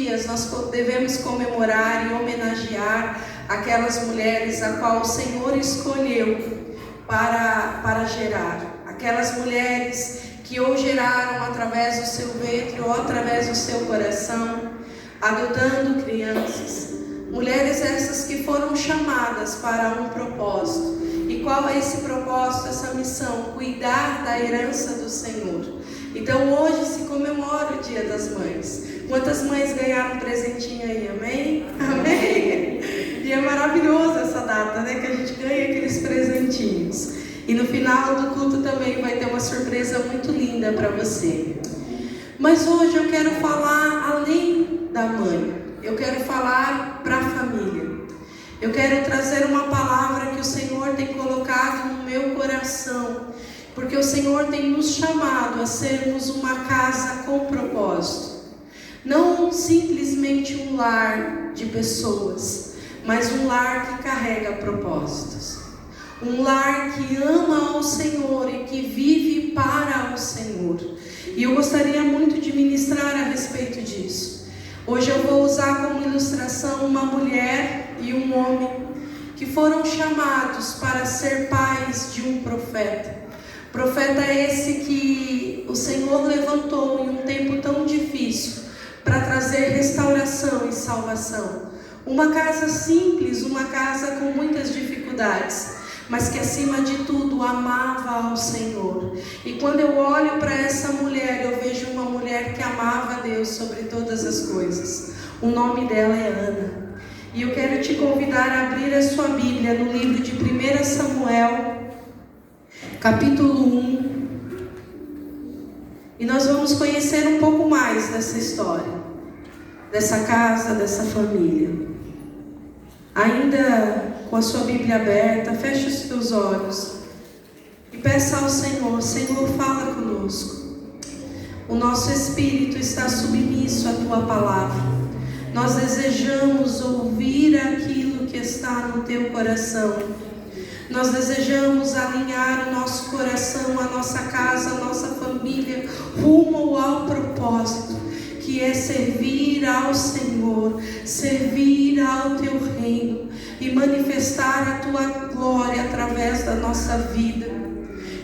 dias nós devemos comemorar e homenagear aquelas mulheres a qual o Senhor escolheu para gerar. Aquelas mulheres que ou geraram através do seu ventre ou através do seu coração, adotando crianças. Mulheres essas que foram chamadas para um propósito. E qual é esse propósito, essa missão? Cuidar da herança do Senhor. Então hoje se comemora o Dia das Mães. Quantas mães ganharam um presentinho aí? Amém? Amém? E é maravilhosa essa data, né? Que a gente ganha aqueles presentinhos. E no final do culto também vai ter uma surpresa muito linda para você. Mas hoje eu quero falar além da mãe. Eu quero falar para a família. Eu quero trazer uma palavra que o Senhor tem colocado no meu coração. Porque o Senhor tem nos chamado a sermos uma casa com propósito. Não simplesmente um lar de pessoas, mas um lar que carrega propósitos. Um lar que ama ao Senhor e que vive para o Senhor. E eu gostaria muito de ministrar a respeito disso. Hoje eu vou usar como ilustração uma mulher e um homem que foram chamados para ser pais de um profeta. Profeta esse que o Senhor levantou em um tempo tão difícil para trazer restauração e salvação. Uma casa simples, uma casa com muitas dificuldades, mas que acima de tudo amava ao Senhor. E quando eu olho para essa mulher, eu vejo uma mulher que amava a Deus sobre todas as coisas. O nome dela é Ana. E eu quero te convidar a abrir a sua Bíblia no livro de 1 Samuel, capítulo 1. E nós vamos conhecer um pouco mais dessa história, dessa casa, dessa família. Ainda com a sua Bíblia aberta, feche os teus olhos e peça ao Senhor: Senhor, fala conosco. O nosso espírito está submisso à tua palavra. Nós desejamos ouvir aquilo que está no teu coração. Nós desejamos alinhar o nosso coração, a nossa casa, a nossa família, rumo ao propósito, que é servir ao Senhor, servir ao teu reino e manifestar a tua glória através da nossa vida.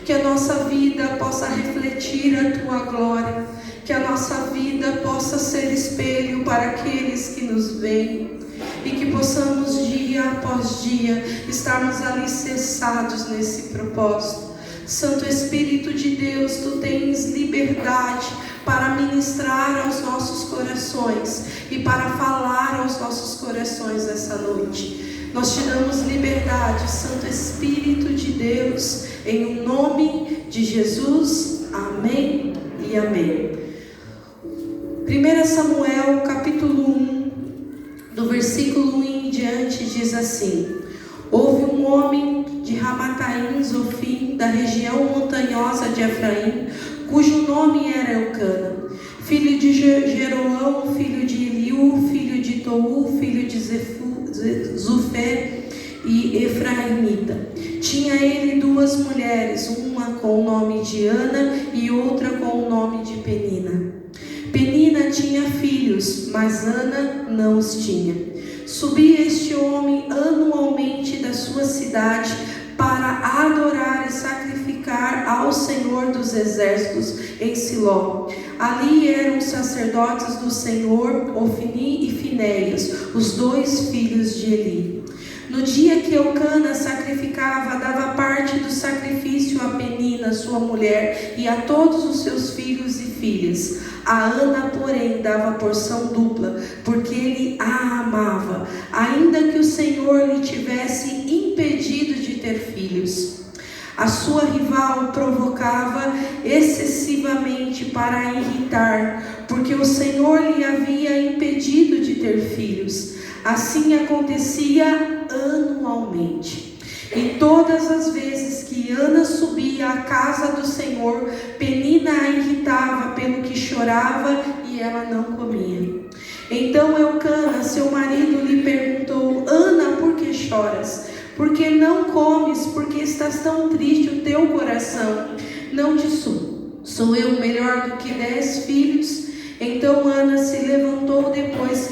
Que a nossa vida possa refletir a tua glória, que a nossa vida possa ser espelho para aqueles que nos veem. E que possamos dia após dia estarmos alicerçados nesse propósito. Santo Espírito de Deus, tu tens liberdade para ministrar aos nossos corações e para falar aos nossos corações essa noite. Nós te damos liberdade, Santo Espírito de Deus, em nome de Jesus. Amém e amém. 1 Samuel capítulo 1, do versículo 1 em diante, diz assim: Houve um homem de Ramataim Zofim, da região montanhosa de Efraim, cujo nome era Elcana, filho de Jeroão, filho de Eliú, filho de Tou, filho de Zufé e Efraimita. Tinha ele duas mulheres, uma com o nome de Ana e outra com o nome de Penina. Penina tinha filhos, mas Ana não os tinha. Subia este homem anualmente da sua cidade para adorar e sacrificar ao Senhor dos Exércitos em Siló. Ali eram os sacerdotes do Senhor, Ofni e Finéias, os dois filhos de Eli. No dia que Elcana sacrificava, dava parte do sacrifício a Penina, sua mulher, e a todos os seus filhos e filhas. A Ana, porém, dava porção dupla, porque ele a amava, ainda que o Senhor lhe tivesse impedido de ter filhos. A sua rival provocava excessivamente para a irritar, porque o Senhor lhe havia impedido de ter filhos. Assim acontecia anualmente. E todas as vezes que Ana subia à casa do Senhor, Penina a irritava pelo que chorava e ela não comia. Então Elcana, seu marido, lhe perguntou: Ana, por que choras? Por que não comes? Por que estás tão triste o teu coração? Não te sou eu melhor do que 10 filhos? Então Ana se levantou depois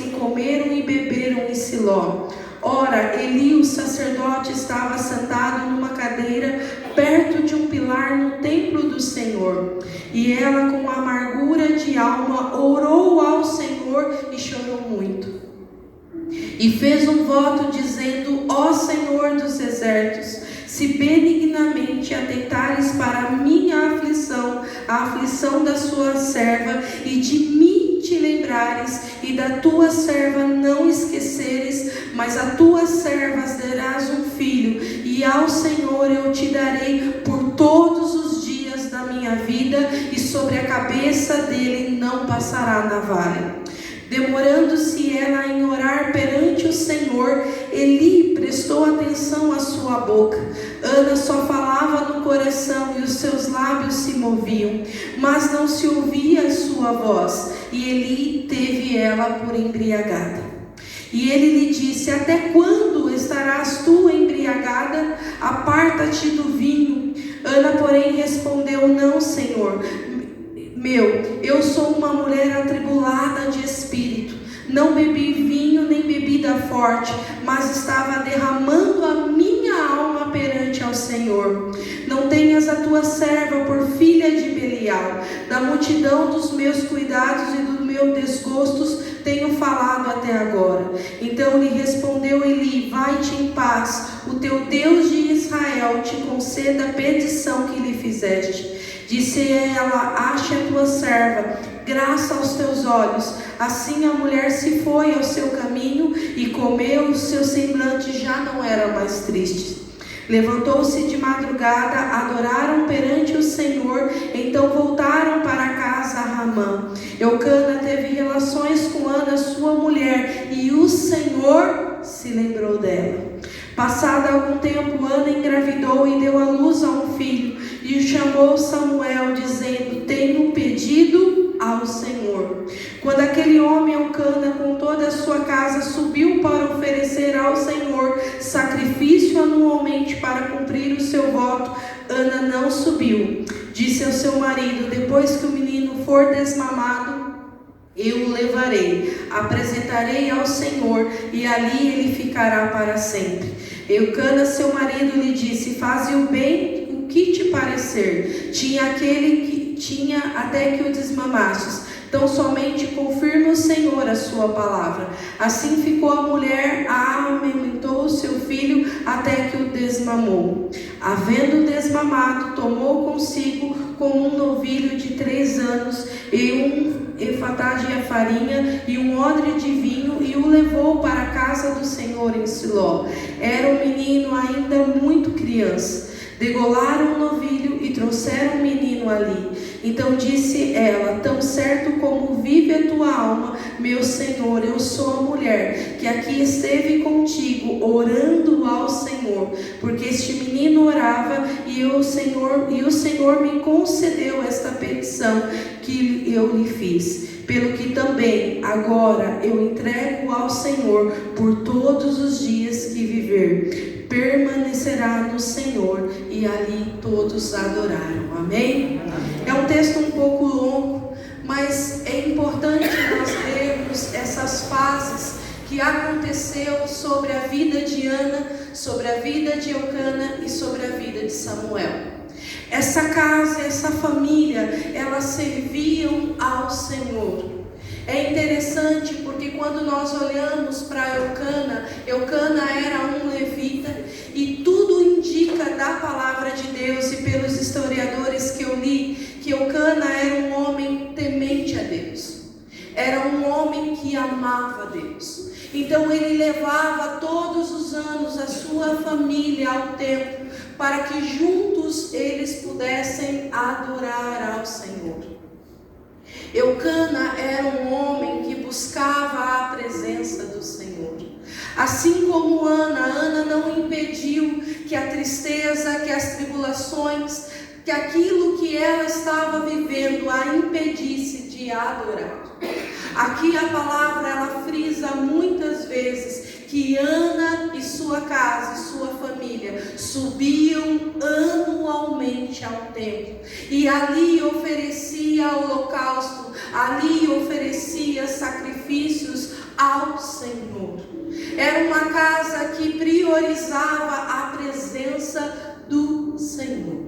Siló. Ora, Eli, o sacerdote, estava sentado numa cadeira perto de um pilar no templo do Senhor. E ela, com amargura de alma, orou ao Senhor e chorou muito. E fez um voto dizendo: ó Senhor dos exércitos, se benignamente atentares para a minha aflição, a aflição da sua serva, e de mim te lembrares, e da tua serva não esqueceres, mas a tua serva darás um filho, e ao Senhor eu te darei por todos os dias da minha vida, e sobre a cabeça dele não passará navalha. Demorando-se ela em orar perante o Senhor, Eli prestou atenção à sua boca. Ana só falava no coração e os seus lábios se moviam, mas não se ouvia a sua voz. E Eli teve ela por embriagada. E ele lhe disse: até quando estarás tu embriagada? Aparta-te do vinho. Ana, porém, respondeu: não, Senhor meu, eu sou uma mulher atribulada de espírito. Não bebi vinho nem bebida forte, mas estava derramando a minha alma perante ao Senhor. Não tenhas a tua serva por filha de Belial. Da multidão dos meus cuidados e dos meus desgostos tenho falado até agora. Então lhe respondeu Eli: vai-te em paz, o teu Deus de Israel te conceda a petição que lhe fizeste. Disse ela: ache a tua serva graça aos teus olhos. Assim a mulher se foi ao seu caminho e comeu, o seu semblante já não era mais triste. Levantou-se de madrugada, adoraram perante o Senhor, então voltaram para casa a Ramã. Eucana teve relações com Ana, sua mulher, e o Senhor se lembrou dela. Passado algum tempo, Ana engravidou e deu à luz a um filho, e o chamou Samuel, dizendo: tenho pedido ao Senhor. Quando aquele homem, Eucana, com toda a sua casa, subiu para oferecer ao Senhor sacrifício anualmente para cumprir o seu voto, Ana não subiu. Disse ao seu marido: depois que o menino for desmamado, eu o levarei, apresentarei ao Senhor, e ali ele ficará para sempre. Eucana, seu marido, lhe disse: faze o bem, o que te parecer. Tinha até que o desmamastes. Então somente confirma o Senhor a sua palavra. Assim ficou a mulher, amamentou o seu filho até que o desmamou. Havendo desmamado, tomou consigo como um novilho de 3 anos e um efatá de farinha e um odre de vinho, e o levou para a casa do Senhor em Siló. Era um menino ainda muito criança. Degolaram o novilho e trouxeram o menino ali. Então disse ela: tão certo como vive a tua alma, meu Senhor, eu sou a mulher que aqui esteve contigo, orando ao Senhor, porque este menino orava, e o Senhor me concedeu esta petição que eu lhe fiz. Pelo que também agora eu entrego ao Senhor por todos os dias que viver. Permanecerá no Senhor. E ali todos adoraram. Amém? É um texto um pouco longo, mas é importante nós lermos essas fases que aconteceu sobre a vida de Ana, sobre a vida de Eucana e sobre a vida de Samuel. Essa casa, essa família, elas serviam ao Senhor. É interessante porque quando nós olhamos para Eucana, Eucana era um levita, e tudo indica da palavra de Deus e pelos historiadores que eu li, que Eucana era um homem temente a Deus. Era um homem que amava Deus. Então ele levava todos os anos a sua família ao templo, para que juntos eles pudessem adorar ao Senhor. Eucana era um homem que buscava a presença do Senhor. Assim como Ana não impediu que a tristeza, que as tribulações, que aquilo que ela estava vivendo a impedisse de adorar. Aqui a palavra ela frisa muitas vezes que Ana e sua casa e sua família subiam anualmente ao templo, e ali oferecia holocausto, ali oferecia sacrifícios ao Senhor. Era uma casa que priorizava a presença do Senhor.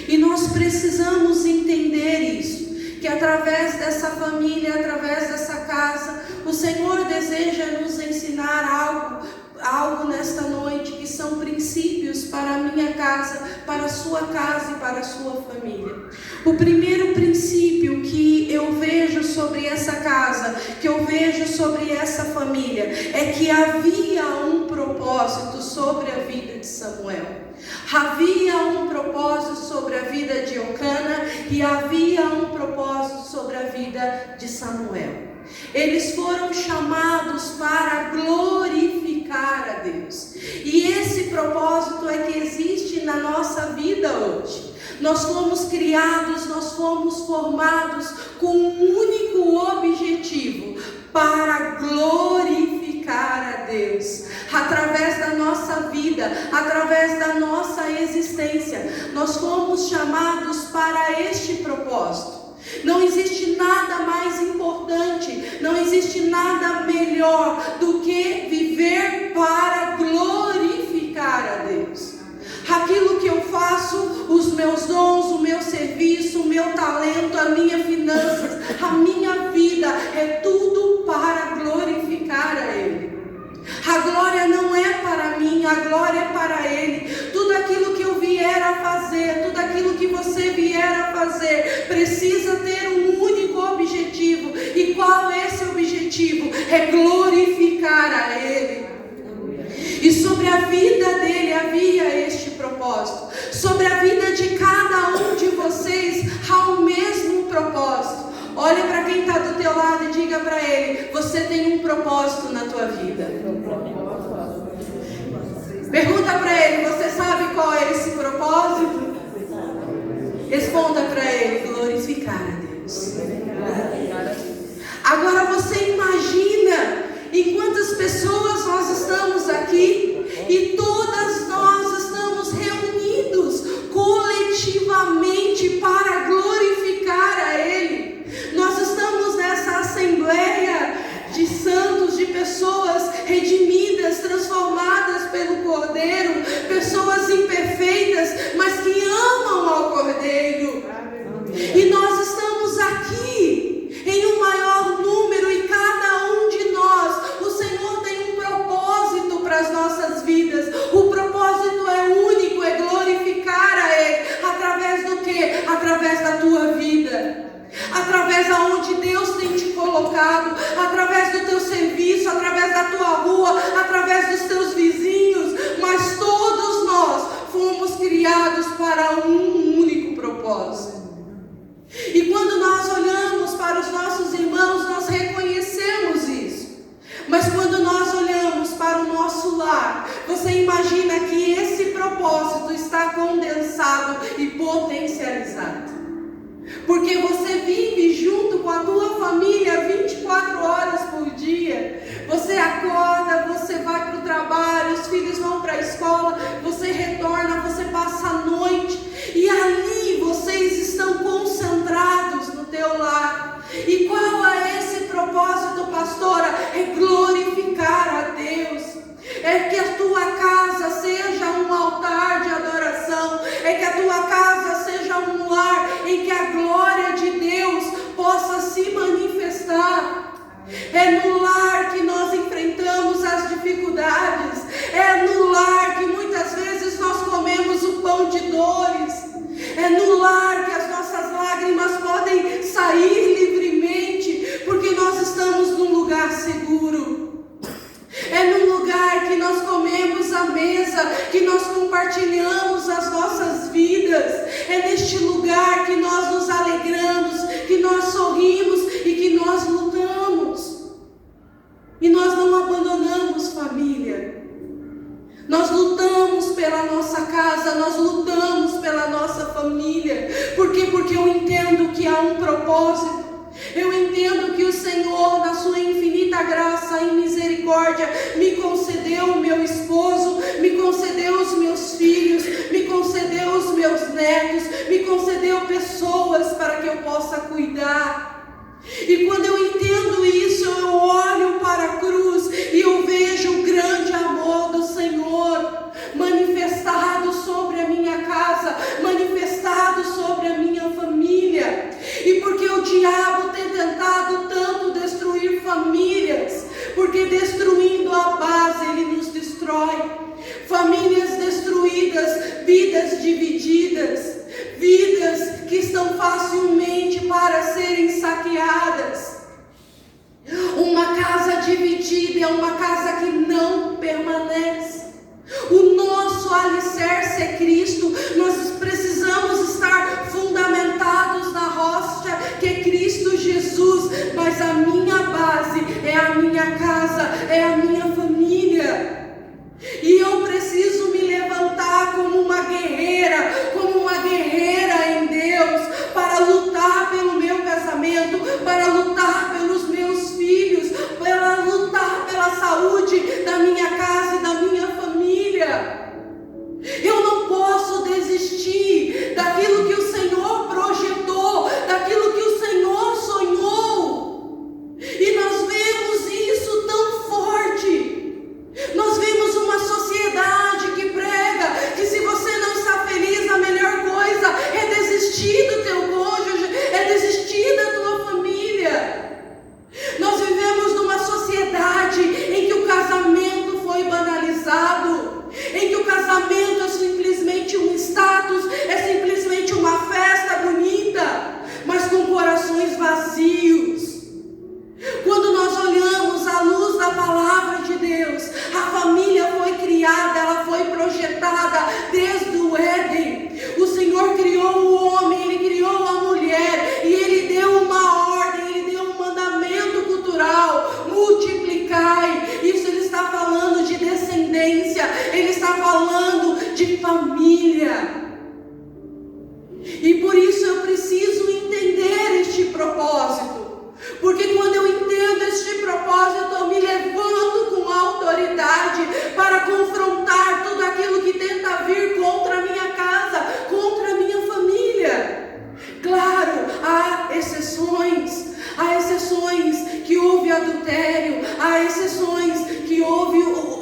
E nós precisamos entender isso, que através dessa família, através dessa casa, o Senhor deseja nos ensinar algo nesta noite, que são princípios para a minha casa, para a sua casa e para a sua família. O primeiro princípio que eu vejo sobre essa casa, que eu vejo sobre essa família, é que havia um propósito sobre a vida de Samuel. Havia um propósito sobre a vida de Eucana e havia um propósito sobre a vida de Samuel. Eles foram chamados para glorificar a Deus. E esse propósito é que existe na nossa vida hoje. Nós fomos criados, nós fomos formados com um único objetivo: para glorificar a Deus. Através da nossa vida, através da nossa existência, nós fomos chamados para este propósito. Não existe nada mais importante, não existe nada melhor do que viver para glorificar a Deus. Aquilo que eu faço, os meus dons, o meu serviço, o meu talento, a minha finanças, a minha vida, é tudo para glorificar a Ele. A glória não é para mim, a glória é para Ele. Tudo aquilo que eu vier a fazer, tudo aquilo que você vier a fazer, precisa ter um único objetivo. E qual é esse objetivo? É glorificar a Ele. E sobre a vida dele havia este propósito. Sobre a vida de cada um de vocês há o mesmo propósito. Olha para quem está do teu lado e diga para ele: você tem um propósito na tua vida. Pergunta para ele: você sabe qual é esse propósito? Responda para ele: glorificar a Deus. Agora você imagina em quantas pessoas nós estamos aqui e todas nós estamos reunidos coletivamente para glorificar a Ele. Nós estamos nessa assembleia de santos, de pessoas redimidas, transformadas pelo Cordeiro, pessoas imperfeitas, mas que amam ao Cordeiro. E nós estamos aqui em um maior número e cada um de nós, o Senhor tem um propósito para as nossas vidas. O propósito é único, é glorificar a Ele. Através do quê? Através da tua vida. Através aonde Deus tem te colocado, através do teu serviço, através da tua rua, através dos teus vizinhos, mas todos nós fomos criados para um único propósito. E quando nós olhamos para os nossos irmãos, nós reconhecemos isso. Mas quando nós olhamos para o nosso lar, você imagina que esse propósito está condensado e potencializado. Porque você vive junto com a tua família 24 horas por dia. Você acorda, você vai para o trabalho, os filhos vão para a escola, você retorna, você passa a noite. E ali vocês estão concentrados no teu lar. E qual é esse propósito, pastora? É glorificar a Deus. É que a tua casa seja um altar de adoração. É que a tua casa seja um lar em que a glória de Deus possa se manifestar. É no lar que nós enfrentamos as dificuldades. É no lar que muitas vezes nós comemos o pão de dores. É no lar que as nossas lágrimas podem sair livremente, porque nós estamos num lugar seguro. É no lugar que nós comemos a mesa, que nós compartilhamos as nossas vidas. É neste lugar que nós nos alegramos, que nós sorrimos e que nós lutamos. E nós não abandonamos família. Nós lutamos pela nossa casa, nós lutamos pela nossa família. Por quê? Porque eu entendo que há um propósito. Eu entendo que o Senhor, na sua infinita graça e misericórdia, me concedeu o meu esposo, me concedeu os meus filhos, me concedeu os meus netos, me concedeu pessoas para que eu possa cuidar. E quando eu entendo isso, eu olho para a cruz e eu vejo destrói, famílias destruídas, vidas divididas, vidas que estão facilmente para serem saqueadas. Uma casa dividida é uma casa que não permanece. O nosso alicerce é Cristo. Nós precisamos estar fundamentados na rocha que é Cristo Jesus. Mas a minha base é a minha casa, é a minha família. E eu preciso me levantar como uma guerreira em Deus, para lutar pelo meu casamento, para lutar pelos meus filhos, para lutar pela saúde da minha casa e da minha família. Eu não posso desistir daquilo que o Senhor projetou, daquilo que o Senhor sonhou. E nós vemos isso tão forte. Nós vemos uma sociedade que prega que se você não está feliz, a melhor coisa é desistir do teu cônjuge, é desistir da tua família. Nós vivemos numa sociedade em que o casamento foi banalizado, em que o casamento é simplesmente um status, é simplesmente uma festa bonita, mas com corações vazios. Quando nós olhamos à luz da palavra de Deus, a família foi criada, ela foi projetada desde o Éden. O Senhor criou o homem, Ele criou a mulher, e Ele deu uma ordem, Ele deu um mandamento cultural: multiplicai. Isso Ele está falando de descendência, Ele está falando de família. E por isso eu preciso entender este propósito. Porque quando eu entendo este propósito, eu me levanto com autoridade para confrontar tudo aquilo que tenta vir contra a minha casa, contra a minha família. Claro, há exceções que houve adultério, há exceções que houve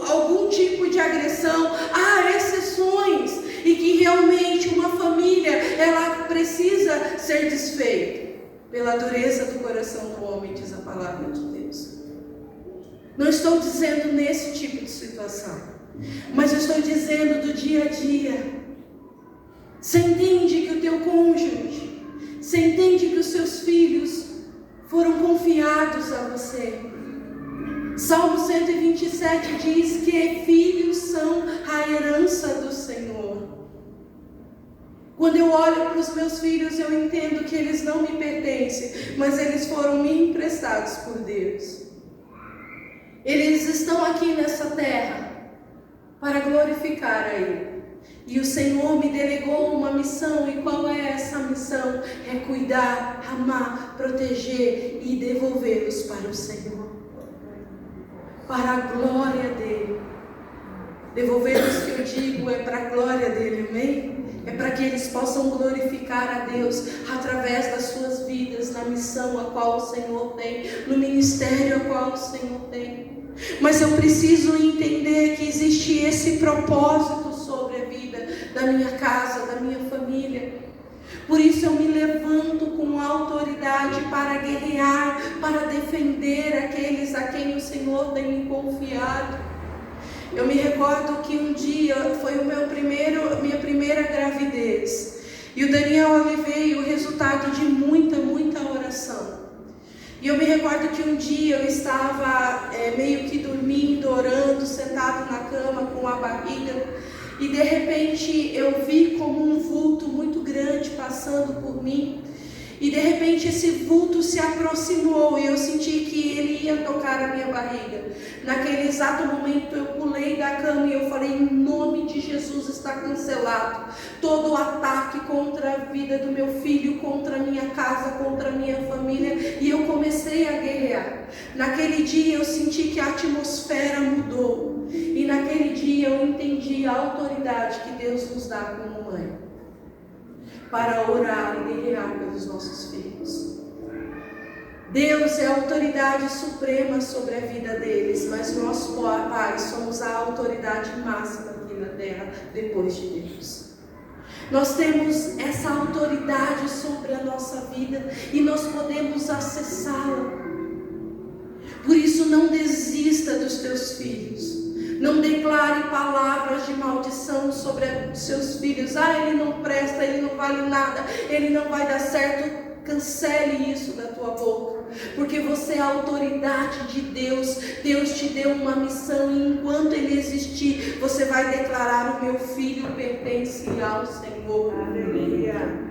algum tipo de agressão, há exceções, e que realmente uma família, ela precisa ser desfeita pela dureza do coração do homem, diz a palavra de Deus. Não estou dizendo nesse tipo de situação, mas eu estou dizendo do dia a dia. Você entende que o teu cônjuge, você entende que os seus filhos foram confiados a você. Salmo 127 diz que filhos são a herança do Senhor. Quando eu olho para os meus filhos, eu entendo que eles não me pertencem, mas eles foram me emprestados por Deus. Eles estão aqui nessa terra para glorificar a Ele. E o Senhor me delegou uma missão. E qual é essa missão? É cuidar, amar, proteger e devolvê-los para o Senhor, para a glória dEle. Devolvê-los, que eu digo, é para a glória dEle, amém? É para que eles possam glorificar a Deus através das suas vidas, na missão a qual o Senhor tem, no ministério a qual o Senhor tem. Mas eu preciso entender que existe esse propósito sobre a vida da minha casa, da minha família. Por isso eu me levanto com autoridade para guerrear, para defender aqueles a quem o Senhor tem me confiado. Eu me recordo que um dia foi minha primeira gravidez. E o Daniel veio o resultado de muita oração. E eu me recordo que um dia eu estava meio que dormindo, orando, sentado na cama com a barriga. E de repente eu vi como um vulto muito grande passando por mim. E de repente esse vulto se aproximou e eu senti que ele ia tocar a minha barriga. Naquele exato momento eu pulei da cama e eu falei: em nome de Jesus está cancelado todo o ataque contra a vida do meu filho, contra a minha casa, contra a minha família. E eu comecei a guerrear. Naquele dia eu senti que a atmosfera mudou. E naquele dia eu entendi a autoridade que Deus nos dá como mãe, para orar e guerrear pelos nossos filhos. Deus é a autoridade suprema sobre a vida deles, mas nós, pais, somos a autoridade máxima aqui na terra, depois de Deus. Nós temos essa autoridade sobre a nossa vida e nós podemos acessá-la. Por isso, não desista dos teus filhos. Não declare palavras de maldição sobre os seus filhos. Ele não presta, ele não vale nada, ele não vai dar certo. Cancele isso da tua boca, porque você é a autoridade de Deus. Deus te deu uma missão e enquanto ele existir, você vai declarar: o meu filho pertence ao Senhor. Aleluia.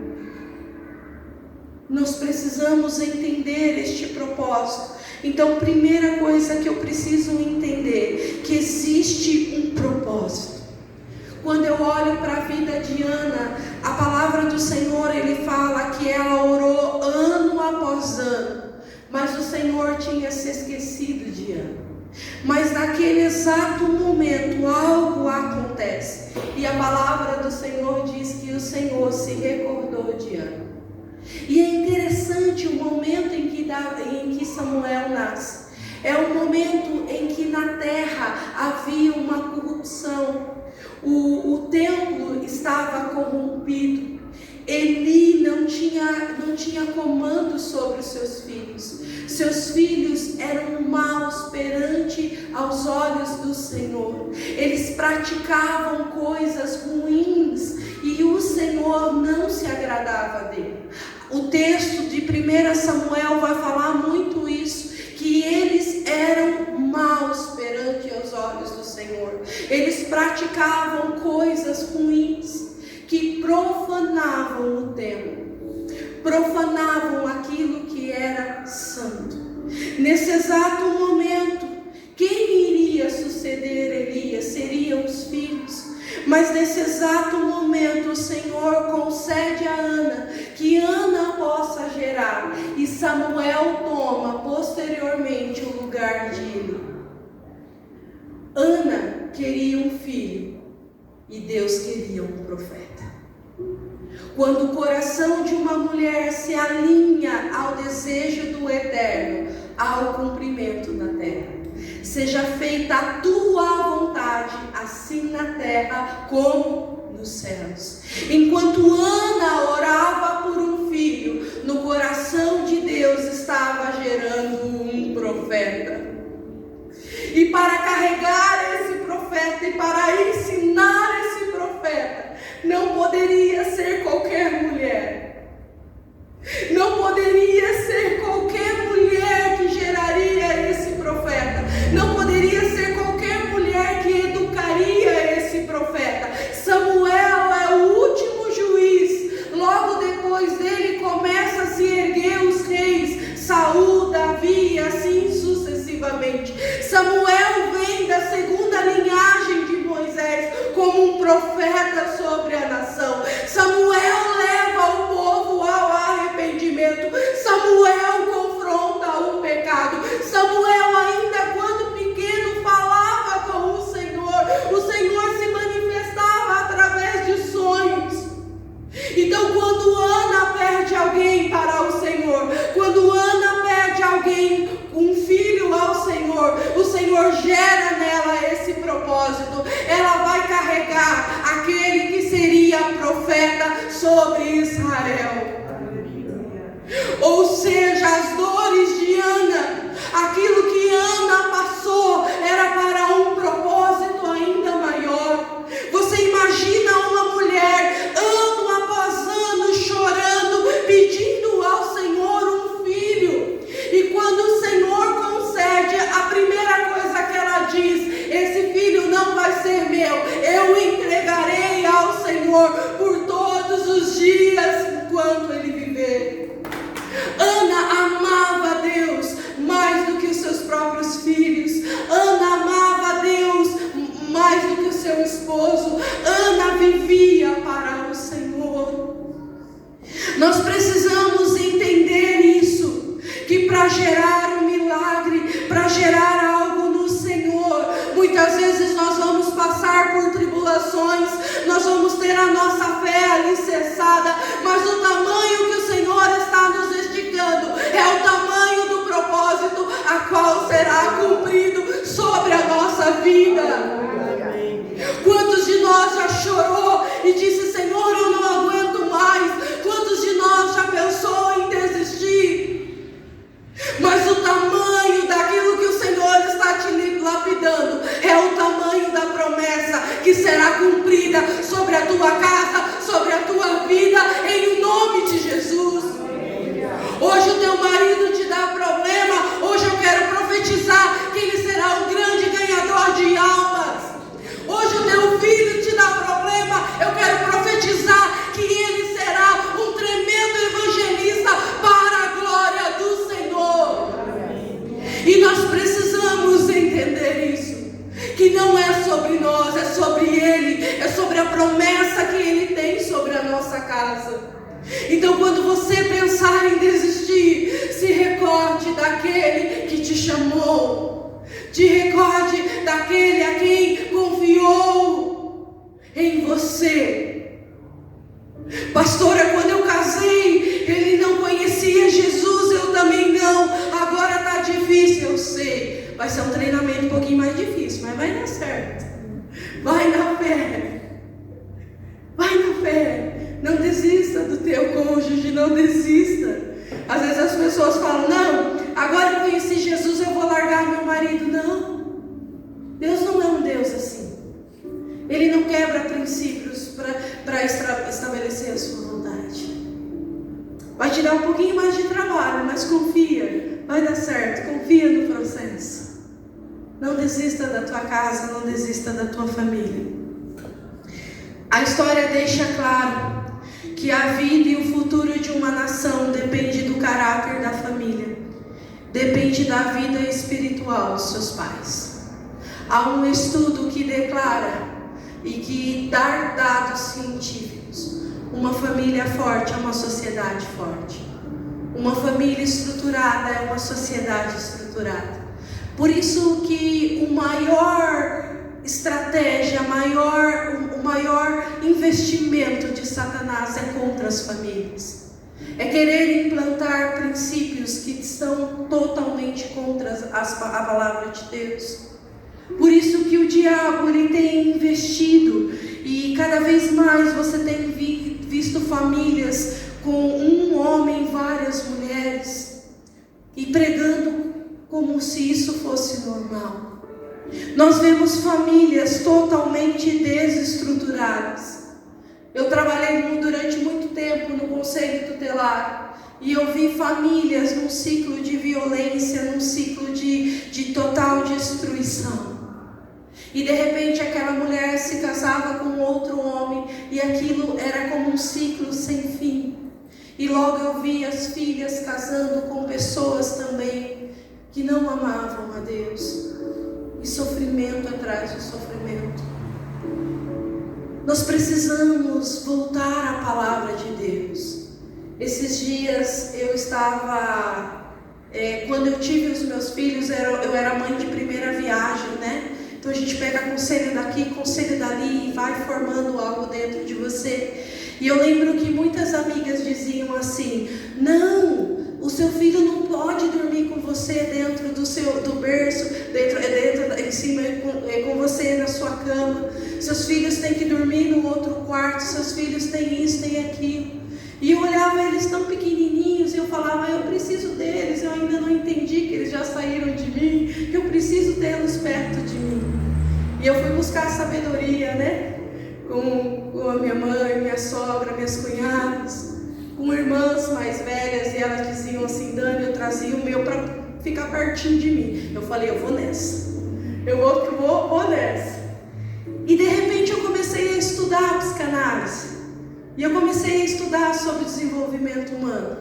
Nós precisamos entender este propósito. Então, primeira coisa que eu preciso entender, que existe um propósito. Quando eu olho para a vida de Ana, a palavra do Senhor, ele fala que ela orou ano após ano, mas o Senhor tinha se esquecido de Ana. Mas naquele exato momento algo acontece, e a palavra do Senhor diz que o Senhor se recordou de Ana. E é interessante o momento em que Samuel nasce. É um momento em que na terra havia uma corrupção. O templo estava corrompido. Eli não tinha comando sobre os seus filhos. Seus filhos eram maus perante aos olhos do Senhor. Eles praticavam coisas ruins e o Senhor não se agradava dele. O texto de 1 Samuel vai falar muito isso, que eles eram maus perante os olhos do Senhor. Eles praticavam coisas ruins que profanavam o templo, profanavam aquilo que era santo. Nesse exato momento, quem iria suceder Elias? Seriam os filhos. Mas nesse exato momento o Senhor concede a Ana que Ana possa gerar, e Samuel toma posteriormente o lugar de Eli. Ana queria um filho e Deus queria um profeta. Quando o coração de uma mulher se alinha ao desejo do Eterno, há o cumprimento na terra. Seja feita a tua vontade, assim na terra como nos céus. Enquanto Ana orava por um filho, no coração de Deus estava gerando um profeta. E para carregar esse profeta e para ensinar esse profeta, não poderia ser qualquer mulher. Não poderia ser qualquer mulher que geraria esse profeta. Não poderia ser qualquer mulher que educaria esse profeta. Samuel é o último juiz. Logo depois dele começa a se erguer os reis, Saul, Davi e assim sucessivamente. Samuel vem da segunda linhagem de Moisés como um profeta sobre a nação. Samuel leva o povo ao arrependimento. Samuel confronta o pecado. Samuel, ainda quando pequeno, falava com o Senhor se manifestava através de sonhos. Então, quando Ana perde alguém para o Senhor, quando Ana perde alguém, um filho ao Senhor, o Senhor gera nela esse propósito. Ela vai carregar aquele que seria profeta sobre Israel. Ou seja, as dores de Ana, aquilo que Ana passou, era para um propósito ainda maior. Você imagina uma mulher, ano após ano, chorando, pedindo ao Senhor um filho. E quando o Senhor concede, a primeira coisa que ela diz: esse filho não vai ser meu, eu entregarei ao Senhor por todos os dias enquanto ele viver. Ana amava Deus mais do que os seus próprios filhos. Ana amava Deus mais do que o seu esposo. Ana vivia para o Senhor. Nós precisamos entender isso, que para gerar um milagre, para gerar algo no Senhor, muitas vezes nós vamos passar por tribulações, nós vamos ter a nossa fé alicerçada, mas o tamanho que o Senhor está nos esticando é o tamanho do propósito a qual será cumprido sobre a nossa vida. Quantos de nós já chorou e disse: Senhor, eu não aguento mais? Quantos de nós já pensou em desistir? Mas o tamanho daquilo que o Senhor está te lapidando é o tamanho que não é sobre nós, é sobre Ele, é sobre a promessa que Ele tem sobre a nossa casa. Então, quando você pensar em desistir, se recorde daquele que te chamou, te recorde daquele a quem confiou em você. Pastora, quando eu casei, ele não conhecia Jesus, eu também não. Agora está difícil, eu sei. Vai ser um treinamento um pouquinho mais difícil, mas vai dar certo. Vai na fé. Vai na fé. Não desista do teu cônjuge, não desista. Às vezes as pessoas falam, não, agora eu conheci Jesus, eu vou largar meu marido. Não. Deus não é um Deus assim. Ele não quebra princípios para estabelecer a sua vontade. Vai te dar um pouquinho mais de trabalho, mas confia, vai dar certo, confia no processo. Não desista da tua casa, não desista da tua família. A história deixa claro que a vida e o futuro de uma nação depende do caráter da família, depende da vida espiritual dos seus pais. Há um estudo que declara e que dá dados científicos. Uma família forte é uma sociedade forte. Uma família estruturada é uma sociedade estruturada. Por isso que o maior estratégia, o maior investimento de Satanás é contra as famílias. É querer implantar princípios que estão totalmente contra a palavra de Deus. Por isso que o diabo ele tem investido, e cada vez mais você tem visto famílias com um homem e várias mulheres, e pregando como se isso fosse normal. Nós vemos famílias totalmente desestruturadas. Eu trabalhei durante muito tempo no conselho tutelar, e eu vi famílias num ciclo de violência, num ciclo de total destruição. E de repente aquela mulher se casava com outro homem, e aquilo era como um ciclo sem fim. E logo eu vi as filhas casando com pessoas também que não amavam a Deus. E sofrimento atrás de sofrimento. Nós precisamos voltar à palavra de Deus. Esses dias eu estava, quando eu tive os meus filhos, eu era mãe de primeira viagem, né? Então a gente pega conselho daqui, conselho dali, e vai formando algo dentro de você. E eu lembro que muitas amigas diziam assim, não, o seu filho não pode dormir com você dentro do berço, em cima com você na sua cama. Seus filhos têm que dormir no outro quarto, seus filhos têm isso, têm aquilo. E eu olhava eles tão pequenininhos e eu falava, eu preciso deles, eu ainda não entendi que eles já saíram de mim, que eu preciso tê-los perto de mim. E eu fui buscar sabedoria, né? Com a minha mãe, minha sogra, minhas cunhadas, com irmãs mais velhas, e elas diziam assim, Dani, eu trazia o meu para ficar pertinho de mim. Eu falei, eu vou nessa. Eu vou nessa. E de repente eu comecei a estudar a psicanálise. E eu comecei a estudar sobre desenvolvimento humano.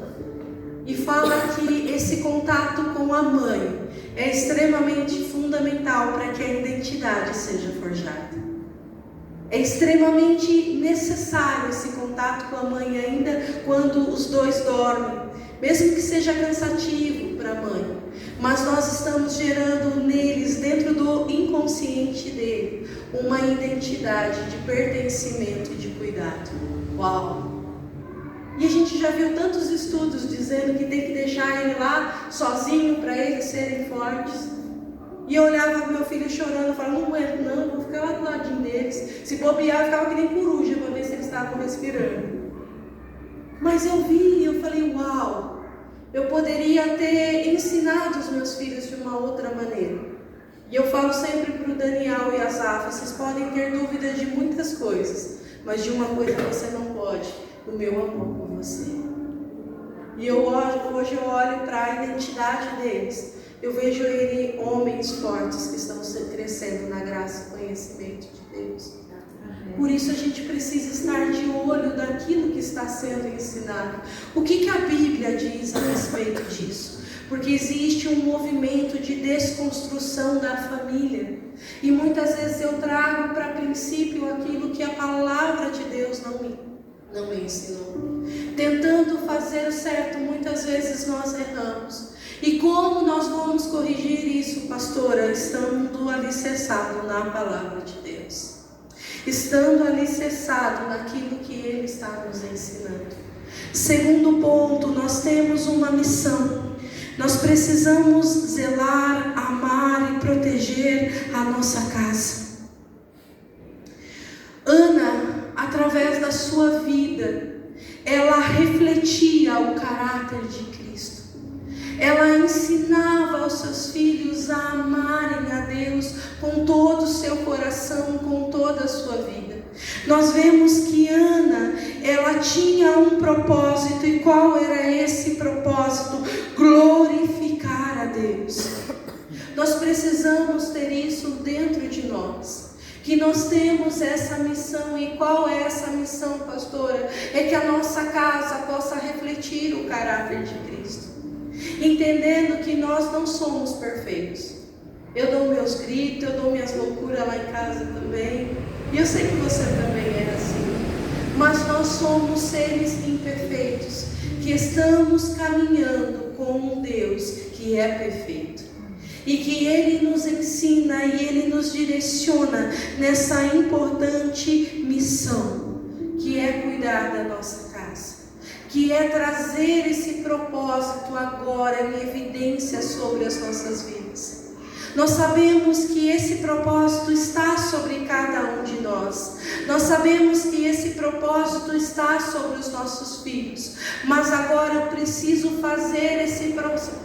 E fala que esse contato com a mãe é extremamente fundamental para que a identidade seja forjada. É extremamente necessário esse contato com a mãe ainda quando os dois dormem. Mesmo que seja cansativo para a mãe. Mas nós estamos gerando neles, dentro do inconsciente dele, uma identidade de pertencimento e de cuidado. Uau! E a gente já viu tantos estudos dizendo que tem que deixar ele lá sozinho para eles serem fortes. E eu olhava meu filho chorando, eu falava, não aguento não, vou ficar lá do ladinho deles. Se bobear, eu ficava que nem coruja para ver se eles estavam respirando. Mas eu vi, eu falei, uau! Eu poderia ter ensinado os meus filhos de uma outra maneira. E eu falo sempre para o Daniel e a Zafa, vocês podem ter dúvidas de muitas coisas, mas de uma coisa você não pode, o meu amor por você. E hoje eu olho para a identidade deles. Eu vejo ele homens fortes que estão crescendo na graça e conhecimento de Deus. Por isso a gente precisa estar de olho daquilo que está sendo ensinado. O que a Bíblia diz a respeito disso? Porque existe um movimento de desconstrução da família. E muitas vezes eu trago para princípio aquilo que a palavra de Deus não me ensinou. Tentando fazer o certo, muitas vezes nós erramos. E como nós vamos corrigir isso, pastora? Estando alicerçado na palavra de Deus. Estando alicerçado naquilo que Ele está nos ensinando. Segundo ponto, nós temos uma missão. Nós precisamos zelar, amar e proteger a nossa casa. Ana, através da sua vida, ela refletia o caráter de Cristo. Ela ensinava aos seus filhos a amarem a Deus com todo o seu coração, com toda a sua vida. Nós vemos que Ana, ela tinha um propósito. E qual era esse propósito? Glorificar a Deus. Nós precisamos ter isso dentro de nós. Que nós temos essa missão. E qual é essa missão, pastora? É que a nossa casa possa refletir o caráter de Cristo. Entendendo que nós não somos perfeitos. Eu dou meus gritos, eu dou minhas loucuras lá em casa também. E eu sei que você também é assim. Mas nós somos seres imperfeitos, que estamos caminhando com um Deus que é perfeito. E que Ele nos ensina e Ele nos direciona nessa importante missão, que é cuidar da nossa casa. Que é trazer esse propósito agora em evidência sobre as nossas vidas. Nós sabemos que esse propósito está sobre cada um de nós. Nós sabemos que esse propósito está sobre os nossos filhos. Mas agora eu preciso fazer esse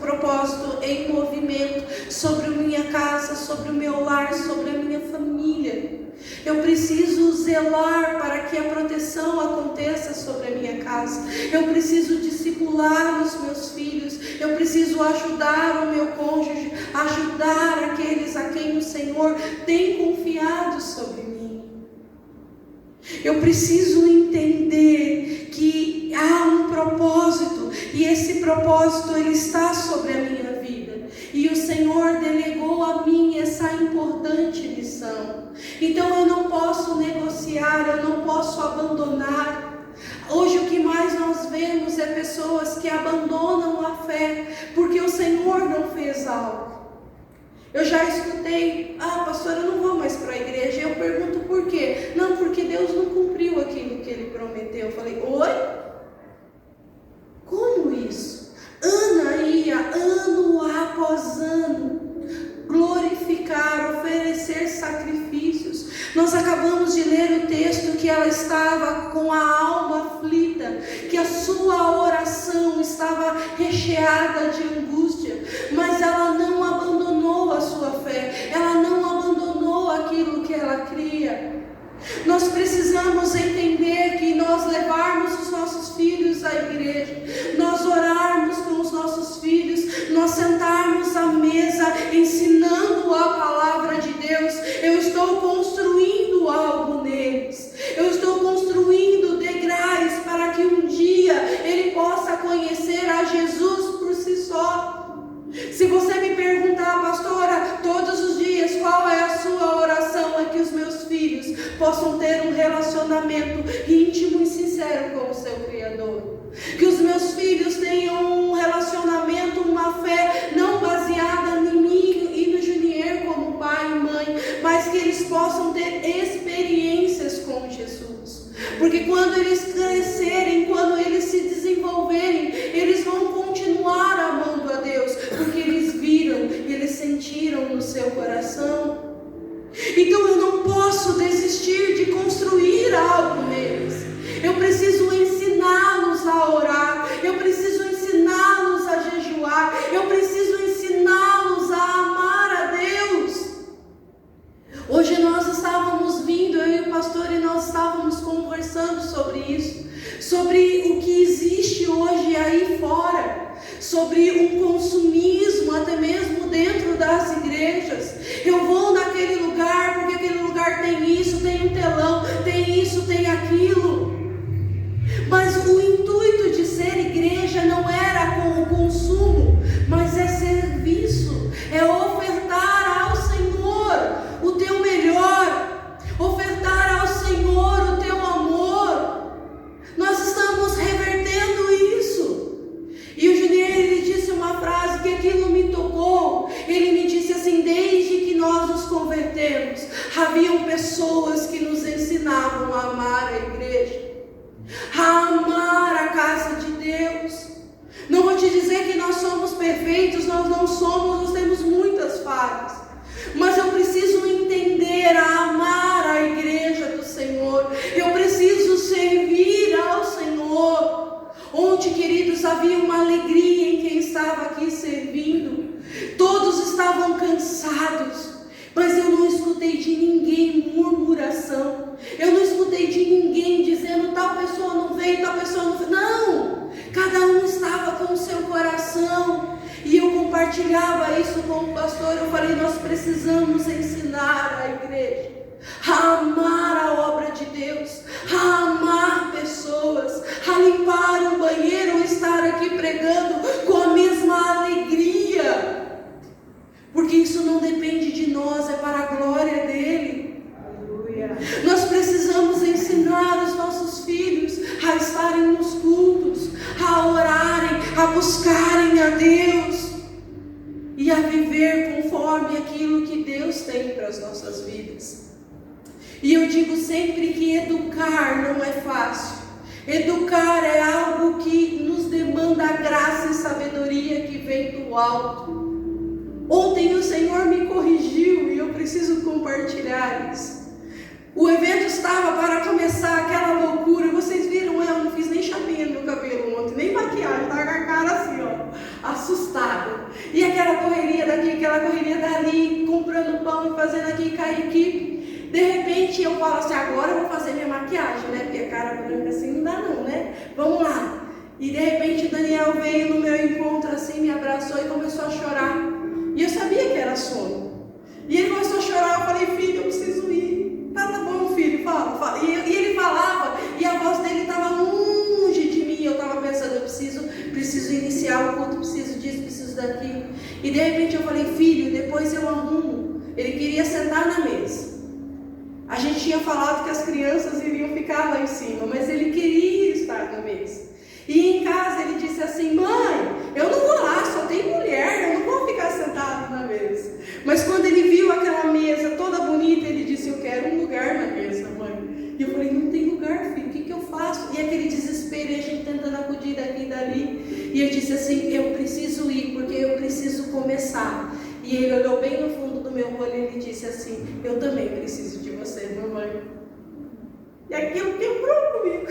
propósito em movimento sobre a minha casa, sobre o meu lar, sobre a minha família. Eu preciso zelar para que a proteção aconteça sobre a minha casa. Eu preciso discipular os meus filhos. Eu preciso ajudar o meu cônjuge, ajudar aqueles a quem o Senhor tem confiado sobre mim. Eu preciso entender que há um propósito e esse propósito ele está sobre a minha vida. E o Senhor delegou a mim essa importante missão. Então eu não posso negociar, eu não posso abandonar. Hoje o que mais nós vemos é pessoas que abandonam a fé porque o Senhor não fez algo. Eu já escutei, pastor, eu não vou mais para a igreja. Eu pergunto por quê? Não, porque Deus não cumpriu aquilo que Ele prometeu. Eu falei, oi? Como isso? Ana ia, ano após ano, glorificar, oferecer sacrifícios. Nós acabamos de ler o texto que ela estava com a alma aflita, que a sua oração estava recheada de angústia, mas ela não abandonou a sua fé, ela não abandonou aquilo que ela cria. Nós precisamos entender que nós levarmos os nossos filhos à igreja, nós orarmos com os nossos filhos, nós sentarmos à mesa ensinando a palavra de Deus. Eu estou construindo algo neles, eu estou construindo degraus para que um dia ele possa conhecer a Jesus por si só. Se você me perguntar, pastora, todos os dias qual é a sua oração, é que os meus filhos possam ter um relacionamento íntimo e sincero com o seu Criador. Que os meus filhos tenham um relacionamento, uma fé não baseada em mim e no Junier como pai e mãe, mas que eles possam ter experiências com Jesus. Porque quando eles crescerem, quando eles se desenvolverem, eles vão continuar amando a Deus, porque eles viram, eles sentiram no seu coração. Então eu não posso desistir de construir algo neles. Eu preciso ensiná-los a orar, eu preciso ensiná-los a jejuar, eu preciso ensiná-los a amar a Deus. Hoje nós estávamos vindo, eu e o pastor, e nós estávamos conversando sobre isso, sobre o que existe hoje aí fora, sobre um consumismo até mesmo dentro das igrejas. Eu vou naquele lugar porque aquele lugar tem isso, tem um telão, tem isso, tem aquilo. Mas o intuito de ser igreja não era com o consumo, mas é serviço, é ofertar ao Senhor o teu temos, haviam pessoas que nos ensinavam a amar a igreja, a amar a casa de Deus. Não vou te dizer que nós somos perfeitos, nós não somos, nós temos muitas falhas. Mas eu preciso entender a amar a igreja do Senhor. Eu preciso servir ao Senhor. Onde, queridos, havia uma alegria em quem estava aqui servindo. Todos estavam cansados, mas eu não escutei de ninguém murmuração. Eu não escutei de ninguém dizendo tal pessoa não veio, tal pessoa não veio. Não, cada um estava com o seu coração. E eu compartilhava isso com o pastor. Eu falei, nós precisamos ensinar a igreja a amar a obra de Deus, a amar pessoas, a limpar um banheiro ou estar aqui pregando com a mesma alegria, porque isso não depende de nós, é para a glória dele. Aleluia. Nós precisamos ensinar os nossos filhos a estarem nos cultos, a orarem, a buscarem a Deus e a viver conforme aquilo que Deus tem para as nossas vidas. E eu digo sempre que educar não é fácil. Educar é algo que nos demanda a graça e sabedoria que vem do alto. Ontem o Senhor me corrigiu e eu preciso compartilhar isso. O evento estava para começar, aquela loucura. Vocês viram, eu não fiz nem chapinha no meu cabelo ontem, nem maquiagem, estava com a cara assim, ó, assustada. E aquela correria daqui, aquela correria dali, comprando pão e fazendo aqui, cair aqui. De repente eu falo assim, agora eu vou fazer minha maquiagem, né? Porque a cara branca assim não dá não, né? Vamos lá. E de repente o Daniel veio no meu encontro assim, me abraçou e começou a chorar. E eu sabia que era sono. E ele começou a chorar, eu falei, filho, eu preciso ir. Tá bom, filho, fala. E ele falava, e a voz dele estava longe de mim. Eu estava pensando, eu preciso iniciar o culto, preciso disso, preciso daquilo. E de repente eu falei, filho, depois eu arrumo. Ele queria sentar na mesa. A gente tinha falado que as crianças iriam ficar lá em cima, mas ele queria estar na mesa. E em casa ele disse assim, mãe, eu não vou lá, só tem mulher, eu não vou ficar sentado na mesa. Mas quando ele viu aquela mesa toda bonita, ele disse, eu quero um lugar na mesa, mãe. E eu falei, não tem lugar, filho, o que eu faço? E aquele desespero, e a gente tentando acudir daqui e dali. E eu disse assim, eu preciso ir, porque eu preciso começar. E ele olhou bem no fundo do meu olho e ele disse assim, eu também preciso de você, mamãe. E aquilo quebrou comigo.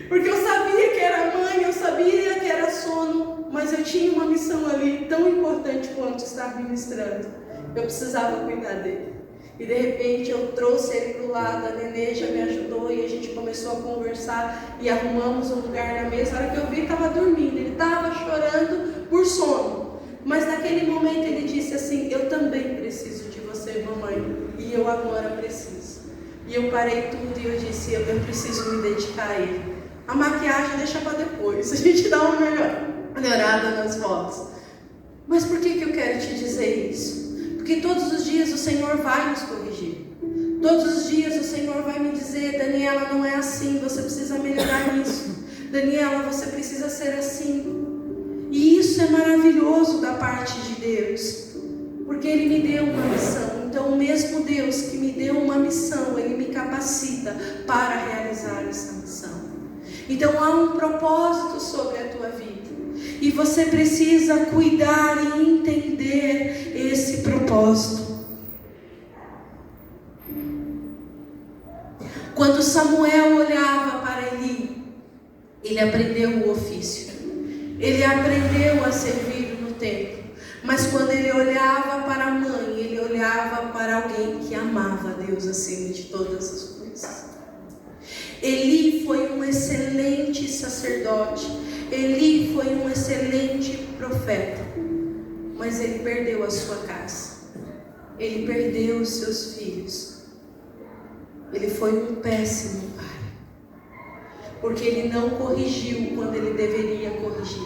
Porque eu sabia que era mãe, eu sabia que era sono, mas eu tinha uma missão ali tão importante quanto estar ministrando. Eu precisava cuidar dele. E de repente eu trouxe ele para o lado, a Nenê já me ajudou e a gente começou a conversar e arrumamos um lugar na mesa. A hora que eu vi, ele estava dormindo, ele estava chorando por sono. Mas naquele momento ele disse assim, eu também preciso de você, mamãe, e eu agora preciso. E eu parei tudo e eu disse, eu preciso me dedicar a ele. A maquiagem deixa para depois, a gente dá uma melhorada nas fotos. Mas por que eu quero te dizer isso? Porque todos os dias o Senhor vai nos corrigir. Todos os dias o Senhor vai me dizer, Daniela, não é assim, você precisa melhorar nisso. Daniela, você precisa ser assim. E isso é maravilhoso da parte de Deus, porque Ele me deu uma missão. Então o mesmo Deus que me deu uma missão, Ele me capacita para realizar essa missão. Então há um propósito sobre a tua vida, e você precisa cuidar e entender esse propósito. Quando Samuel olhava para Eli, ele aprendeu o ofício. Ele aprendeu a servir no templo, mas quando ele olhava para a mãe, ele olhava para alguém que amava a Deus acima de todas as coisas. Eli foi um excelente sacerdote, Eli foi um excelente profeta, mas ele perdeu a sua casa, ele perdeu os seus filhos, ele foi um péssimo pai. Porque ele não corrigiu quando ele deveria corrigir.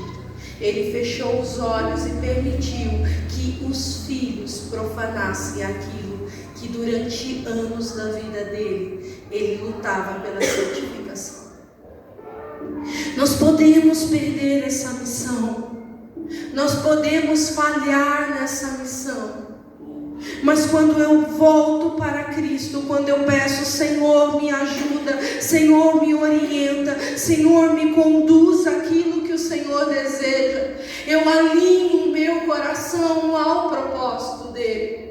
Ele fechou os olhos e permitiu que os filhos profanassem aquilo que durante anos da vida dele, ele lutava pela santificação. Nós podemos perder essa missão. Nós podemos falhar nessa missão. Mas quando eu volto para Cristo, quando eu peço, Senhor, me ajuda, Senhor, me orienta, Senhor, me conduz àquilo que o Senhor deseja, eu alinho o meu coração ao propósito dele.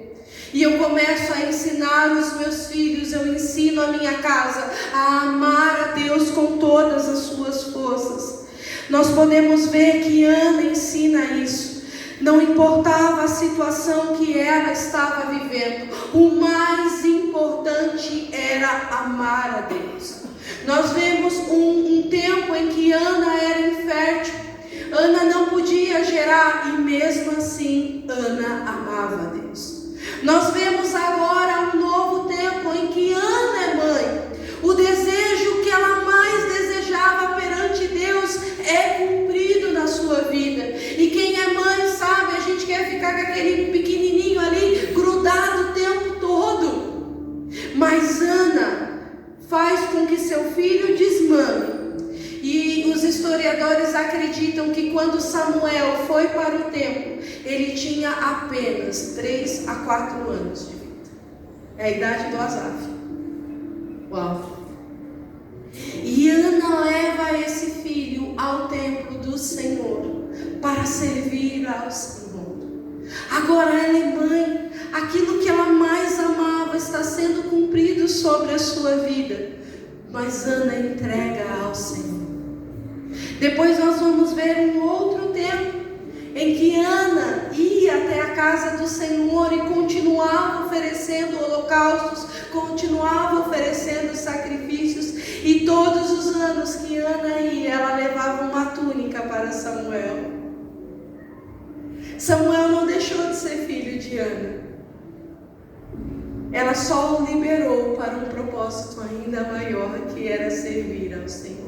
E eu começo a ensinar os meus filhos, eu ensino a minha casa a amar a Deus com todas as suas forças. Nós podemos ver que Ana ensina isso. Não importava a situação que ela estava vivendo, o mais importante era amar a Deus. Nós vemos um tempo em que Ana era infértil, Ana não podia gerar e mesmo assim Ana amava a Deus. Nós vemos agora um novo tempo em que Ana é mãe. O desejo que ela mais desejava perante Deus é cumprido na sua vida. E quem é mãe sabe, a gente quer ficar com aquele pequenininho ali grudado o tempo todo. Mas Ana faz com que seu filho desmame. E os historiadores acreditam que quando Samuel foi para o templo, ele tinha apenas 3 a 4 anos de vida. É a idade do Asaf. Uau! E Ana leva esse filho ao templo do Senhor para servir ao Senhor. Agora ela é mãe, aquilo que ela mais amava está sendo cumprido sobre a sua vida, mas Ana entrega ao Senhor. Depois nós vamos ver um outro tempo em que Ana ia até a casa do Senhor e continuava oferecendo holocaustos, continuava oferecendo sacrifícios, e todos os anos que Ana ia, ela levava uma túnica para Samuel. Samuel não deixou de ser filho de Ana, ela só o liberou para um propósito ainda maior, que era servir ao Senhor.